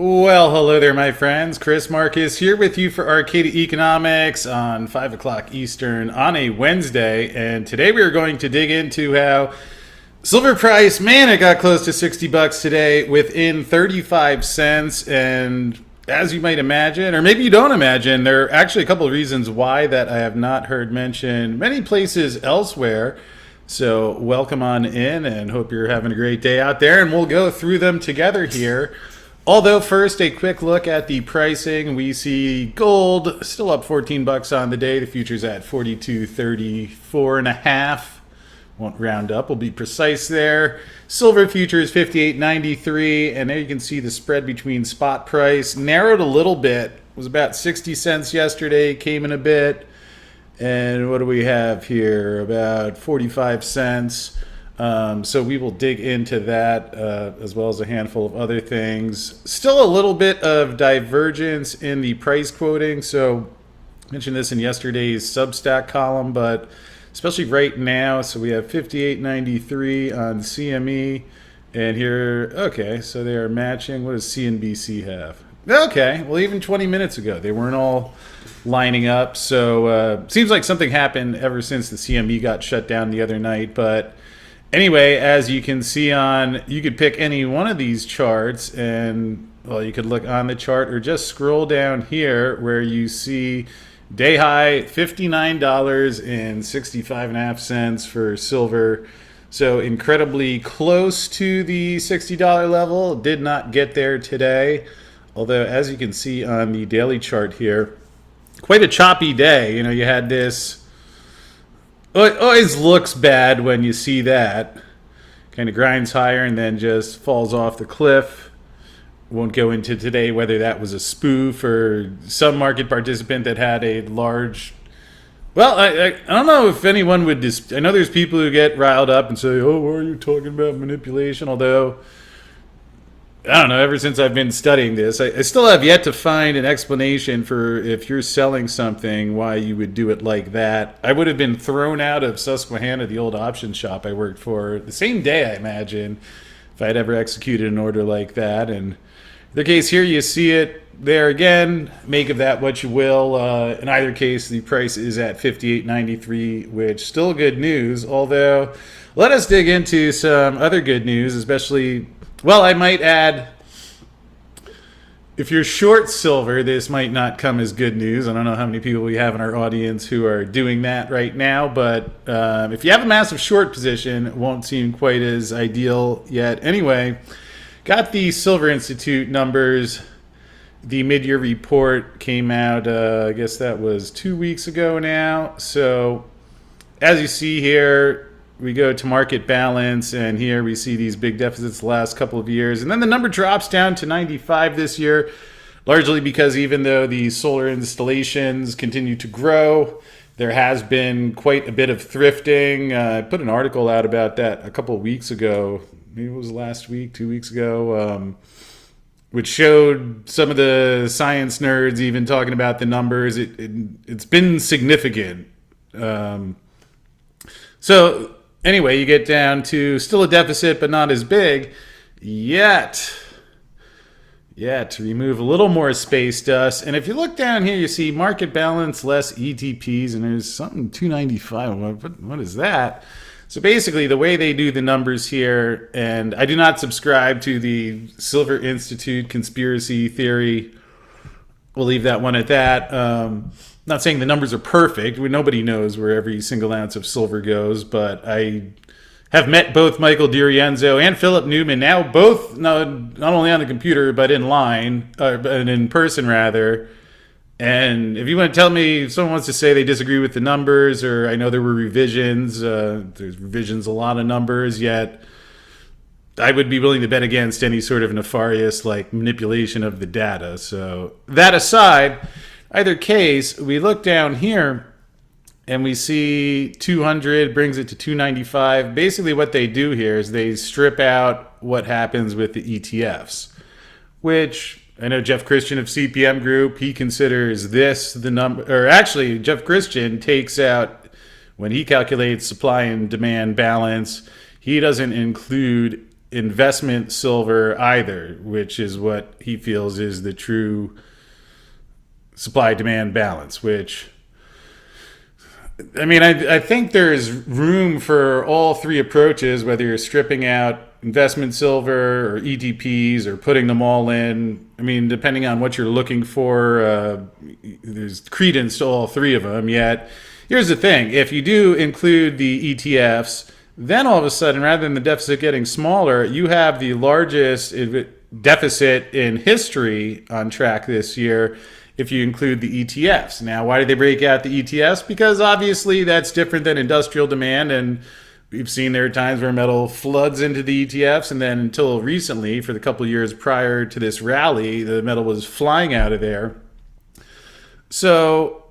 Well, hello there, my friends. Chris Marcus here with you for Arcadia Economics on 5 o'clock Eastern on a Wednesday. And today we are going to dig into how silver price, man, it got close to 60 bucks today within 35 cents. And as you might imagine, or maybe you don't imagine, there are actually a couple of reasons why that I have not heard mentioned many places elsewhere. So welcome on in and hope you're having a great day out there. And we'll go through them together here. Although first, a quick look at the pricing. We see gold still up 14 bucks on the day. The future's at 42.34 and a half. Won't round up, we'll be precise there. Silver futures 58.93, and there you can see the spread between spot price narrowed a little bit. It was about 60 cents yesterday, came in a bit. And what do we have here? About 45 cents. So we will dig into that as well as a handful of other things. Still a little bit of divergence in the price quoting. So I mentioned this in yesterday's Substack column, but especially right now. So we have 58.93 on CME. And here, okay, so they are matching. What does CNBC have? Okay, well, even 20 minutes ago, they weren't all lining up. So seems like something happened ever since the CME got shut down the other night. But anyway, as you can see you could pick any one of these charts and, well, you could look on the chart or just scroll down here where you see day high $59.65 for silver. So incredibly close to the $60 level. Did not get there today. Although, as you can see on the daily chart here, quite a choppy day. You know, you had this. It always looks bad when you see that. Kind of grinds higher and then just falls off the cliff. Won't go into today whether that was a spoof or some market participant that had a large... Well, I don't know if anyone would... I know there's people who get riled up and say, oh, why are you talking about manipulation? Although, I don't know, ever since I've been studying this, I still have yet to find an explanation for if you're selling something, why you would do it like that. I would have been thrown out of Susquehanna, the old option shop I worked for, the same day, I imagine, if I had ever executed an order like that. And in the case here, you see it there again. Make of that what you will. In either case, the price is at 58.93, which still good news. Although, let us dig into some other good news, especially... Well, I might add, if you're short silver, this might not come as good news. I don't know how many people we have in our audience who are doing that right now, but if you have a massive short position, it won't seem quite as ideal yet. Anyway, got the Silver Institute numbers. The mid-year report came out, I guess that was 2 weeks ago now. So as you see here, we go to market balance, and here we see these big deficits the last couple of years. And then the number drops down to 95 this year, largely because even though the solar installations continue to grow, there has been quite a bit of thrifting. I put an article out about that a couple of weeks ago. Maybe it was last week, 2 weeks ago, which showed some of the science nerds even talking about the numbers. It's been significant. So... Anyway, you get down to still a deficit, but not as big yet. To remove a little more space dust. And if you look down here, you see market balance less ETPs, and there's something 295. What is that? So basically, the way they do the numbers here, and I do not subscribe to the Silver Institute conspiracy theory. We'll leave that one at that. Not saying the numbers are perfect. Nobody knows where every single ounce of silver goes, but I have met both Michael DiRienzo and Philip Newman, now both not only on the computer, but in person rather. And if you want to tell me, if someone wants to say they disagree with the numbers, or I know there were revisions, there's revisions, a lot of numbers, yet I would be willing to bet against any sort of nefarious manipulation of the data. So that aside, either case, we look down here and we see 200 brings it to 295. Basically what they do here is they strip out what happens with the ETFs, which I know Jeff Christian of CPM Group, he considers this the number, or actually Jeff Christian takes out, when he calculates supply and demand balance, he doesn't include investment silver either, which is what he feels is the true supply-demand balance, which, I mean, I think there's room for all three approaches, whether you're stripping out investment silver or ETPs or putting them all in. I mean, depending on what you're looking for, there's credence to all three of them. Yet, here's the thing. If you do include the ETFs, then all of a sudden, rather than the deficit getting smaller, you have the largest deficit in history on track this year if you include the ETFs. Now, why did they break out the ETFs? Because obviously that's different than industrial demand, and we've seen there are times where metal floods into the ETFs, and then until recently, for the couple of years prior to this rally, the metal was flying out of there. So,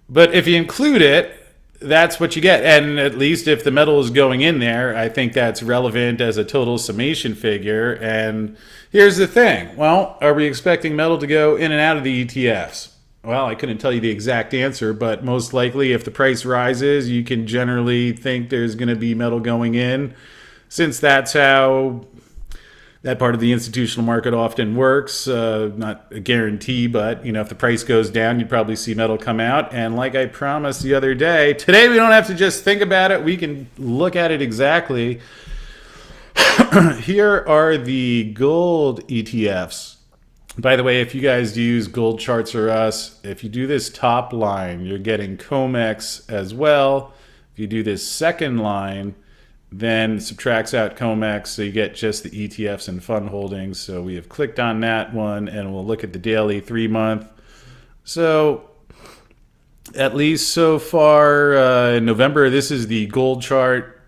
but if you include it, that's what you get. And at least if the metal is going in there, I think that's relevant as a total summation figure. And here's the thing. Well, are we expecting metal to go in and out of the ETFs? Well, I couldn't tell you the exact answer, but most likely if the price rises, you can generally think there's going to be metal going in, since that's how that part of the institutional market often works. Not a guarantee, but if the price goes down, you'd probably see metal come out. And like I promised the other day, today we don't have to just think about it. We can look at it exactly. Here are the gold ETFs. By the way, if you guys use gold charts or us, if you do this top line, you're getting COMEX as well. If you do this second line, then subtracts out COMEX, so you get just the ETFs and fund holdings. So we have clicked on that one, and we'll look at the daily 3-month. So at least so far in November, this is the gold chart.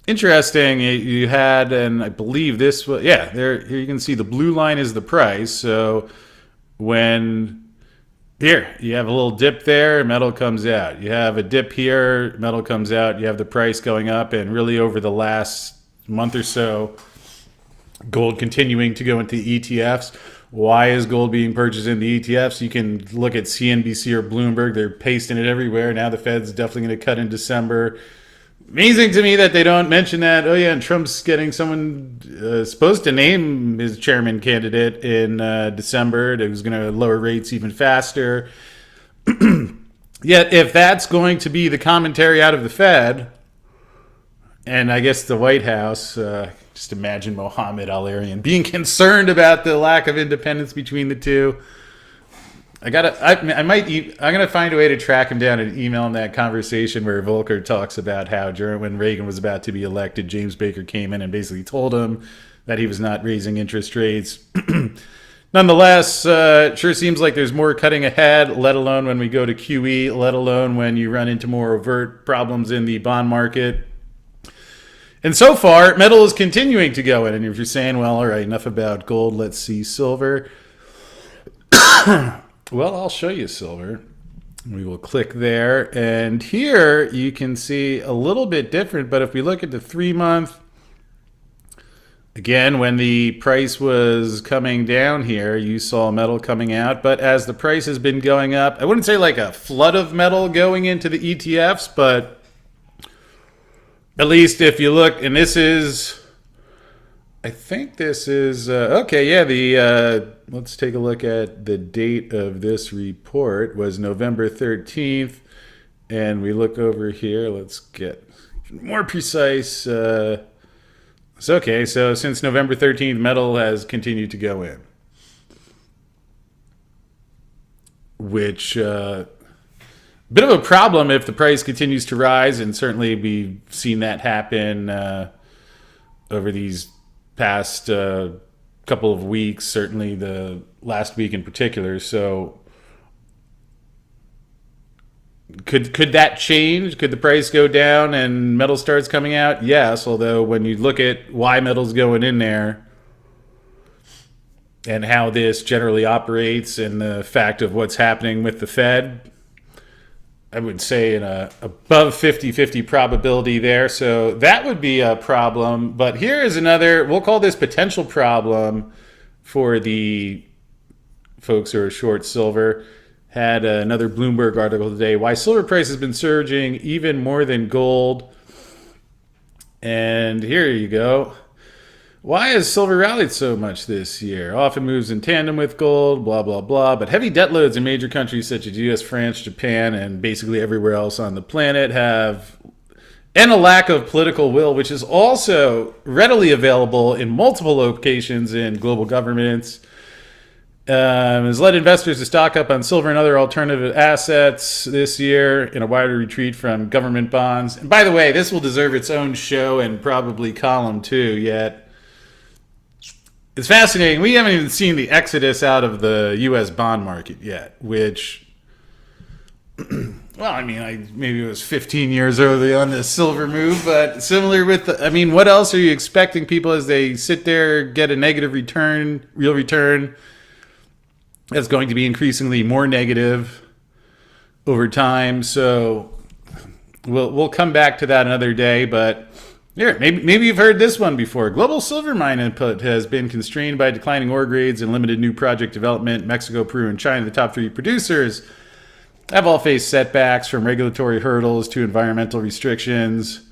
Interesting, you had, and I believe this was, yeah, there. Here you can see the blue line is the price. So when here, you have a little dip there, metal comes out. You have a dip here, metal comes out. You have the price going up, and really over the last month or so, gold continuing to go into ETFs. Why is gold being purchased in the ETFs? You can look at CNBC or Bloomberg. They're pasting it everywhere. Now the Fed's definitely going to cut in December. Amazing to me that they don't mention that. Oh yeah, and Trump's getting someone supposed to name his chairman candidate in December that was going to lower rates even faster. Yet if that's going to be the commentary out of the Fed, and I guess the White House, just imagine Mohammed Al-Arian being concerned about the lack of independence between the two. I'm gonna find a way to track him down and email him that conversation where Volcker talks about how when Reagan was about to be elected, James Baker came in and basically told him that he was not raising interest rates. Nonetheless, it sure seems like there's more cutting ahead, let alone when we go to QE, let alone when you run into more overt problems in the bond market. And so far, metal is continuing to go in. And if you're saying, well, all right, enough about gold, let's see silver. Well, I'll show you silver. We will click there. And here you can see a little bit different. But if we look at the 3-month, again, when the price was coming down here, you saw metal coming out. But as the price has been going up, I wouldn't say like a flood of metal going into the ETFs, but at least if you look, and this is, I think this is, okay, yeah, let's take a look at the date of this report was November 13th. And we look over here, let's get more precise. It's okay, so since November 13th, metal has continued to go in. Which, bit of a problem if the price continues to rise, and certainly we've seen that happen over these past couple of weeks, certainly the last week in particular. So could that change? Could the price go down and metal starts coming out? Yes, although when you look at why metal's going in there and how this generally operates and the fact of what's happening with the Fed, I would say an above 50-50 probability there. So that would be a problem. But here is another, we'll call this potential problem for the folks who are short silver. Had another Bloomberg article today, why silver price has been surging even more than gold. And here you go. Why has silver rallied so much this year? Often moves in tandem with gold, blah, blah, blah. But heavy debt loads in major countries such as US, France, Japan, and basically everywhere else on the planet and a lack of political will, which is also readily available in multiple locations in global governments, has led investors to stock up on silver and other alternative assets this year in a wider retreat from government bonds. And by the way, this will deserve its own show and probably column too, yet it's fascinating. We haven't even seen the exodus out of the U.S. bond market yet, which, well, I mean, maybe it was 15 years early on the silver move, but similar with what else are you expecting people as they sit there, get a negative return, real return, that's going to be increasingly more negative over time. So we'll come back to that another day, but here, maybe you've heard this one before. Global silver mine input has been constrained by declining ore grades and limited new project development. Mexico, Peru, and China, the top three producers, have all faced setbacks from regulatory hurdles to environmental restrictions.